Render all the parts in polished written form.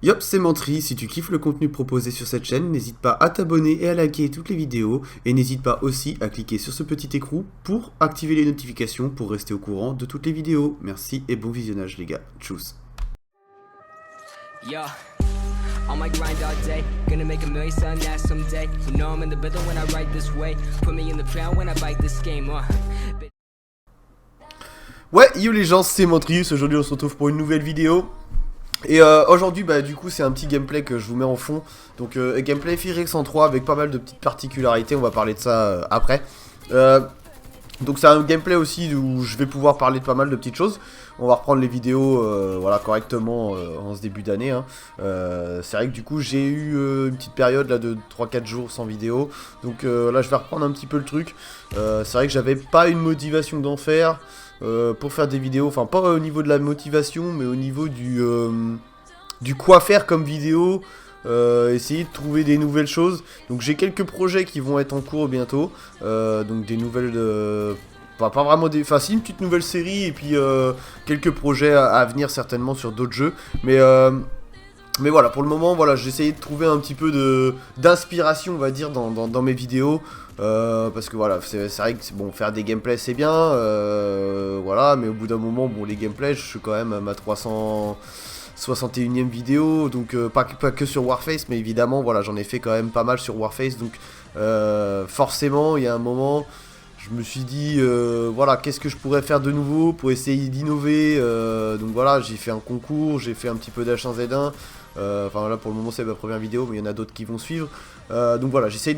Yop, c'est Mentry, si tu kiffes le contenu proposé sur cette chaîne, n'hésite pas à t'abonner et à liker toutes les vidéos, et n'hésite pas aussi à cliquer sur ce petit écrou pour activer les notifications pour rester au courant de toutes les vidéos. Merci et bon visionnage les gars, tchuss. Yeah, on my grind all day, gonna make a million something that someday. You know I'm in the building when I write this way. Put me in the ground when I bite this game. Ouais, yo les gens, c'est Montrius, aujourd'hui on se retrouve pour une nouvelle vidéo. Et aujourd'hui, bah du coup, c'est un petit gameplay que je vous mets en fond. Donc, gameplay Firex en 3 avec pas mal de petites particularités, on va parler de ça après. Donc, c'est un gameplay aussi où je vais pouvoir parler de pas mal de petites choses. On va reprendre les vidéos voilà, correctement en ce début d'année. Hein. C'est vrai que du coup, j'ai eu une petite période là, de 3-4 jours sans vidéo. Donc là, je vais reprendre un petit peu le truc. C'est vrai que j'avais pas une motivation d'en faire. Pour faire des vidéos, enfin pas au niveau de la motivation, mais au niveau du quoi faire comme vidéo, essayer de trouver des nouvelles choses. Donc j'ai quelques projets qui vont être en cours bientôt, donc des nouvelles, pas vraiment des, enfin si une petite nouvelle série et puis quelques projets à venir certainement sur d'autres jeux, mais voilà, pour le moment, voilà, j'ai essayé de trouver un petit peu d'inspiration, on va dire, dans mes vidéos. Parce que voilà, c'est vrai que bon, faire des gameplays c'est bien, voilà, mais au bout d'un moment, bon, les gameplays, je suis quand même à ma 361ème vidéo, donc pas que sur Warface, mais évidemment, voilà, j'en ai fait quand même pas mal sur Warface, donc forcément, il y a un moment, je me suis dit, voilà, qu'est-ce que je pourrais faire de nouveau pour essayer d'innover, donc voilà, j'ai fait un concours, j'ai fait un petit peu d'H1Z1, enfin là pour le moment c'est ma première vidéo, mais il y en a d'autres qui vont suivre. Donc voilà, j'essaye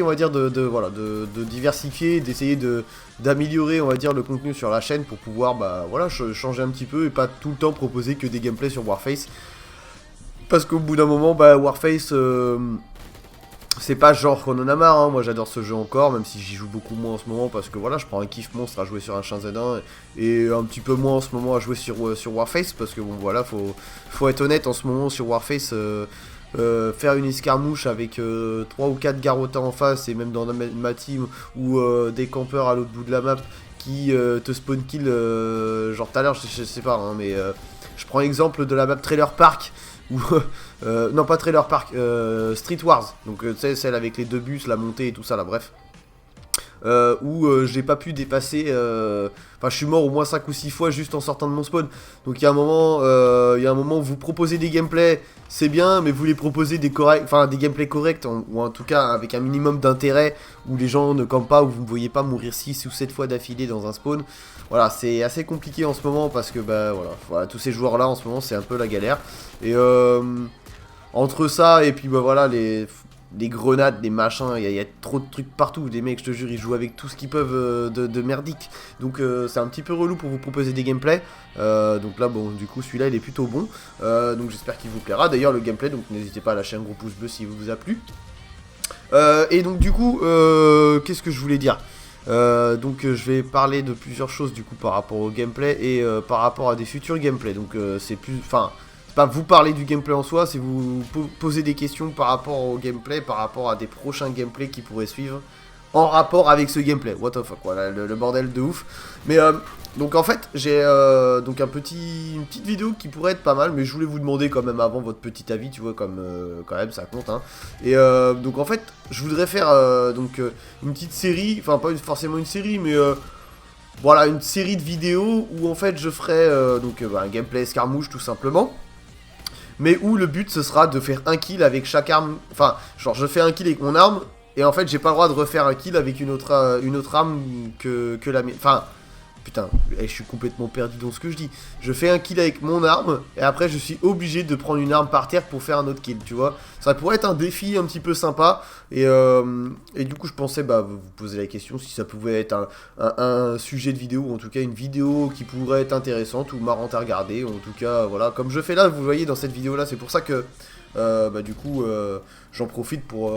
on va dire voilà, de diversifier, d'essayer d'améliorer on va dire le contenu sur la chaîne pour pouvoir bah voilà changer un petit peu et pas tout le temps proposer que des gameplays sur Warface. Parce qu'au bout d'un moment bah Warface c'est pas genre qu'on en a marre, hein. Moi j'adore ce jeu encore, même si j'y joue beaucoup moins en ce moment parce que voilà, je prends un kiff monstre à jouer sur un H1Z1 et un petit peu moins en ce moment à jouer sur Warface parce que bon voilà, faut être honnête en ce moment sur Warface, faire une escarmouche avec 3 ou 4 garrotins en face et même dans ma team ou des campeurs à l'autre bout de la map qui te spawn kill, genre tout à l'heure, je sais pas, hein, mais je prends l'exemple de la map Trailer Park ou non pas Trailer Park, Street Wars, donc tu sais celle avec les deux bus, la montée et tout ça là, bref. Où j'ai pas pu dépasser, enfin je suis mort au moins 5 ou 6 fois juste en sortant de mon spawn. Donc il y a un moment où vous proposez des gameplays, c'est bien, mais vous les proposez des gameplays corrects, ou en tout cas avec un minimum d'intérêt, où les gens ne campent pas, où vous ne voyez pas mourir 6 ou 7 fois d'affilée dans un spawn. Voilà, c'est assez compliqué en ce moment parce que bah voilà, tous ces joueurs là en ce moment c'est un peu la galère. Et entre ça et puis bah voilà les grenades, les machins, il y a trop de trucs partout. Les mecs, je te jure, ils jouent avec tout ce qu'ils peuvent de merdique. Donc c'est un petit peu relou pour vous proposer des gameplays. Donc là, bon, du coup, celui-là, il est plutôt bon. Donc j'espère qu'il vous plaira. D'ailleurs, le gameplay, donc n'hésitez pas à lâcher un gros pouce bleu si vous a plu. Et donc du coup, qu'est-ce que je voulais dire donc je vais parler de plusieurs choses du coup par rapport au gameplay et par rapport à des futurs gameplays. Donc c'est plus... Enfin... C'est pas vous parler du gameplay en soi, c'est vous poser des questions par rapport au gameplay, par rapport à des prochains gameplays qui pourraient suivre en rapport avec ce gameplay. What the fuck, voilà, le bordel de ouf. Mais donc en fait, j'ai donc une petite vidéo qui pourrait être pas mal, mais je voulais vous demander quand même avant votre petit avis, tu vois, comme quand même ça compte. Hein. Et donc en fait, je voudrais faire une petite série, enfin pas forcément une série, mais voilà, une série de vidéos où en fait je ferai un gameplay escarmouche tout simplement. Mais où le but ce sera de faire un kill avec chaque arme. Enfin, genre je fais un kill avec mon arme. Et en fait j'ai pas le droit de refaire un kill avec une autre arme que la mienne. Enfin, putain, je suis complètement perdu dans ce que je dis. Je fais un kill avec mon arme. Et après je suis obligé de prendre une arme par terre pour faire un autre kill, tu vois. Ça pourrait être un défi un petit peu sympa. Et du coup je pensais bah vous poser la question si ça pouvait être un sujet de vidéo. Ou en tout cas une vidéo qui pourrait être intéressante ou marrante à regarder. Ou en tout cas voilà, comme je fais là, vous voyez dans cette vidéo là. C'est pour ça que bah du coup j'en profite pour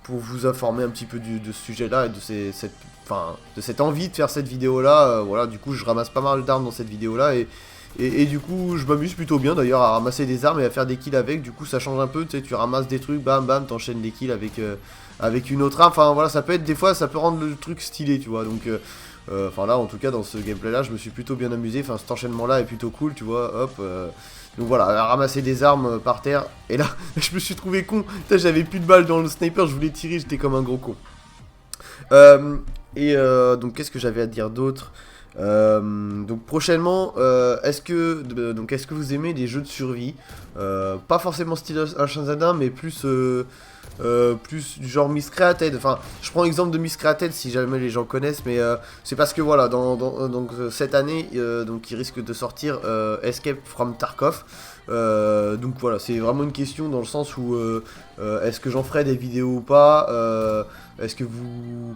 vous informer un petit peu de ce sujet là et de cette envie de faire cette vidéo là. Voilà, du coup je ramasse pas mal d'armes dans cette vidéo là et du coup je m'amuse plutôt bien d'ailleurs à ramasser des armes et à faire des kills avec. Du coup ça change un peu, tu sais, tu ramasses des trucs, bam bam, t'enchaînes des kills avec une autre arme. Enfin voilà, ça peut être des fois, ça peut rendre le truc stylé, tu vois. Donc enfin là en tout cas dans ce gameplay là je me suis plutôt bien amusé. Enfin cet enchaînement là est plutôt cool, tu vois. Hop, Donc voilà, ramasser des armes par terre. Et là, je me suis trouvé con. Putain, j'avais plus de balles dans le sniper, je voulais tirer, j'étais comme un gros con. Donc qu'est-ce que j'avais à dire d'autre? Donc prochainement, est-ce que vous aimez des jeux de survie? Pas forcément style H1Z1, mais plus du genre Miscreated. Enfin, je prends l'exemple de Miscreated si jamais les gens connaissent, mais c'est parce que voilà, donc cette année, donc il risque de sortir Escape from Tarkov. Donc voilà, c'est vraiment une question dans le sens où est-ce que j'en ferai des vidéos ou pas? Est-ce que vous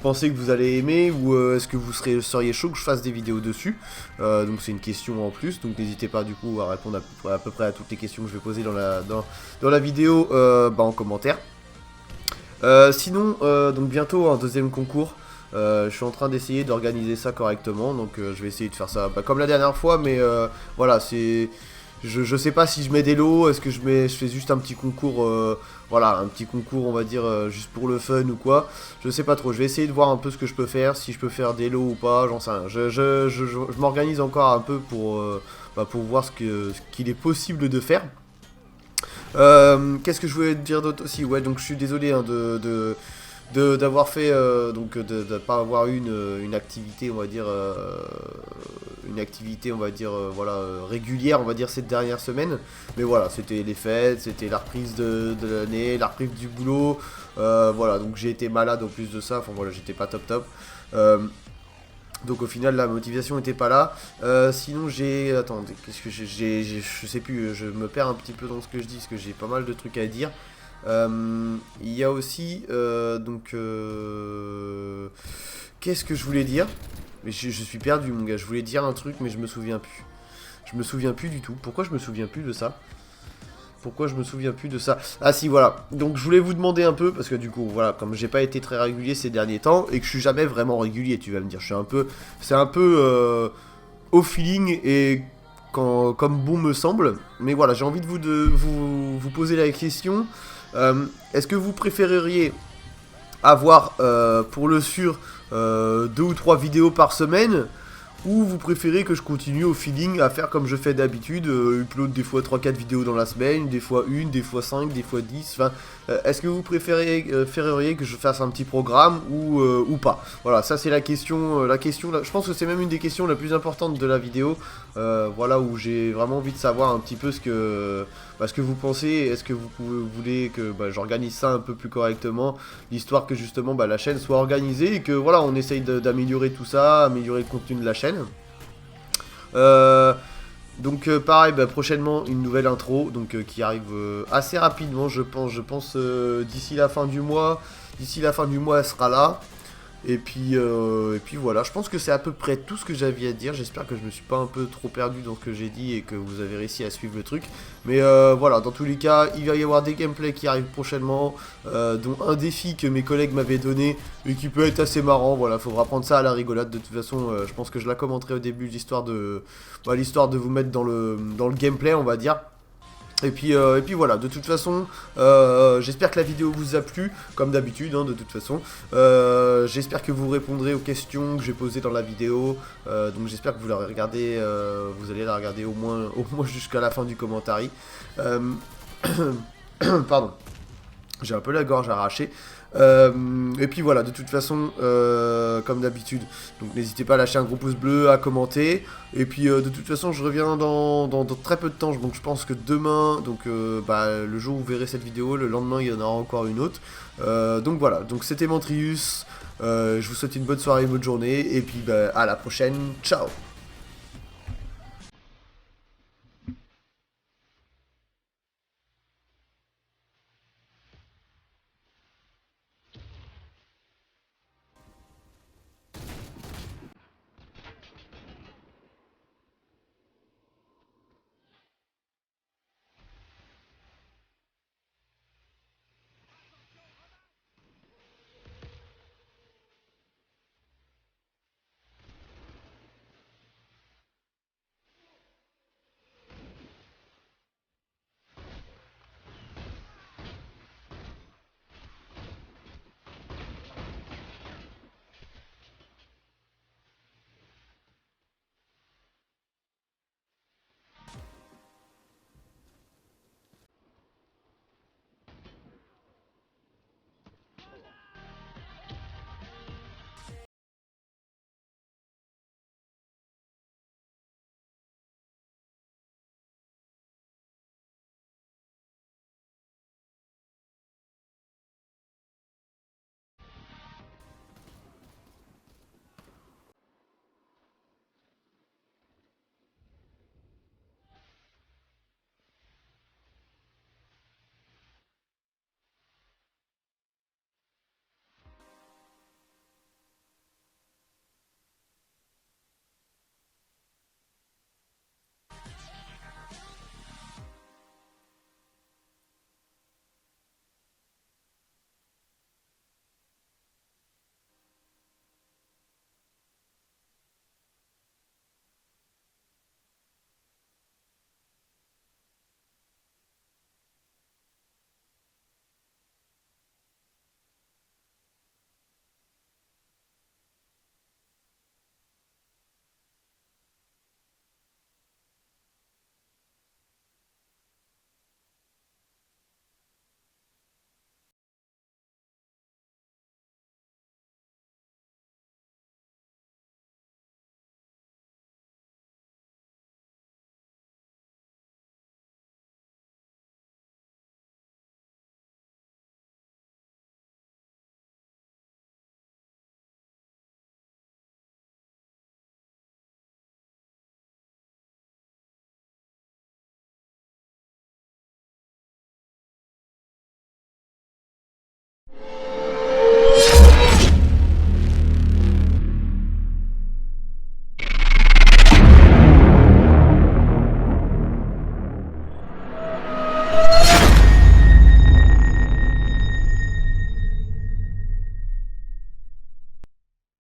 pensez que vous allez aimer, ou est-ce que vous seriez chaud que je fasse des vidéos dessus? Donc c'est une question en plus, donc n'hésitez pas du coup à répondre à peu près à toutes les questions que je vais poser dans la vidéo en commentaire. Sinon, donc bientôt un deuxième concours. Je suis en train d'essayer d'organiser ça correctement, donc je vais essayer de faire ça comme la dernière fois, mais voilà, c'est... Je sais pas si je mets des lots, est-ce que je fais juste un petit concours, voilà, un petit concours on va dire juste pour le fun ou quoi. Je sais pas trop, je vais essayer de voir un peu ce que je peux faire, si je peux faire des lots ou pas, j'en sais rien. Je m'organise encore un peu pour voir ce qu'il est possible de faire. Qu'est-ce que je voulais te dire d'autre aussi? Ouais, donc je suis désolé hein, d'avoir fait donc de pas avoir eu une activité on va dire voilà régulière on va dire cette dernière semaine, mais voilà, c'était les fêtes, c'était la reprise de l'année, la reprise du boulot, voilà, donc j'ai été malade en plus de ça, enfin voilà, j'étais pas top. Donc au final la motivation était pas là. Sinon attendez, qu'est-ce que je sais plus, je me perds un petit peu dans ce que je dis parce que j'ai pas mal de trucs à dire. Il y a aussi qu'est-ce que je voulais dire? Mais je suis perdu mon gars, je voulais dire un truc mais je me souviens plus. Je me souviens plus du tout. Pourquoi je me souviens plus de ça? Ah si, voilà. Donc je voulais vous demander un peu, parce que du coup, voilà, comme j'ai pas été très régulier ces derniers temps, et que je suis jamais vraiment régulier, tu vas me dire, c'est un peu au feeling et comme bon me semble. Mais voilà, j'ai envie de vous poser la question. Est-ce que vous préféreriez avoir pour le sûr 2 ou 3 vidéos par semaine, ou vous préférez que je continue au feeling à faire comme je fais d'habitude, upload des fois 3-4 vidéos dans la semaine, des fois 1, des fois 5, des fois 10, enfin, est-ce que vous préféreriez que je fasse un petit programme ou pas? Voilà, ça c'est la question, je pense que c'est même une des questions la plus importantes de la vidéo, voilà, où j'ai vraiment envie de savoir un petit peu ce que vous pensez. Est-ce que vous voulez que j'organise ça un peu plus correctement, l'histoire que justement la chaîne soit organisée et que voilà, on essaye d'améliorer tout ça, améliorer le contenu de la chaîne. Donc pareil, prochainement une nouvelle intro donc qui arrive assez rapidement, je pense d'ici la fin du mois. D'ici la fin du mois elle sera là. Et puis voilà, je pense que c'est à peu près tout ce que j'avais à dire. J'espère que je me suis pas un peu trop perdu dans ce que j'ai dit et que vous avez réussi à suivre le truc. Mais voilà, dans tous les cas, il va y avoir des gameplays qui arrivent prochainement, dont un défi que mes collègues m'avaient donné et qui peut être assez marrant. Voilà, faudra prendre ça à la rigolade. De toute façon, je pense que je la commenterai au début, l'histoire de vous mettre dans le gameplay, on va dire. Et puis voilà, de toute façon, j'espère que la vidéo vous a plu, comme d'habitude, hein, de toute façon. J'espère que vous répondrez aux questions que j'ai posées dans la vidéo. Donc j'espère que vous allez la regarder au moins jusqu'à la fin du commentaire. Pardon, j'ai un peu la gorge arrachée. Et puis voilà, de toute façon, comme d'habitude, donc n'hésitez pas à lâcher un gros pouce bleu, à commenter. Et puis de toute façon, je reviens dans très peu de temps. Donc je pense que demain, donc le jour où vous verrez cette vidéo, le lendemain il y en aura encore une autre. Donc voilà, donc c'était Mentrius. Je vous souhaite une bonne soirée, une bonne journée. Et puis à la prochaine, ciao.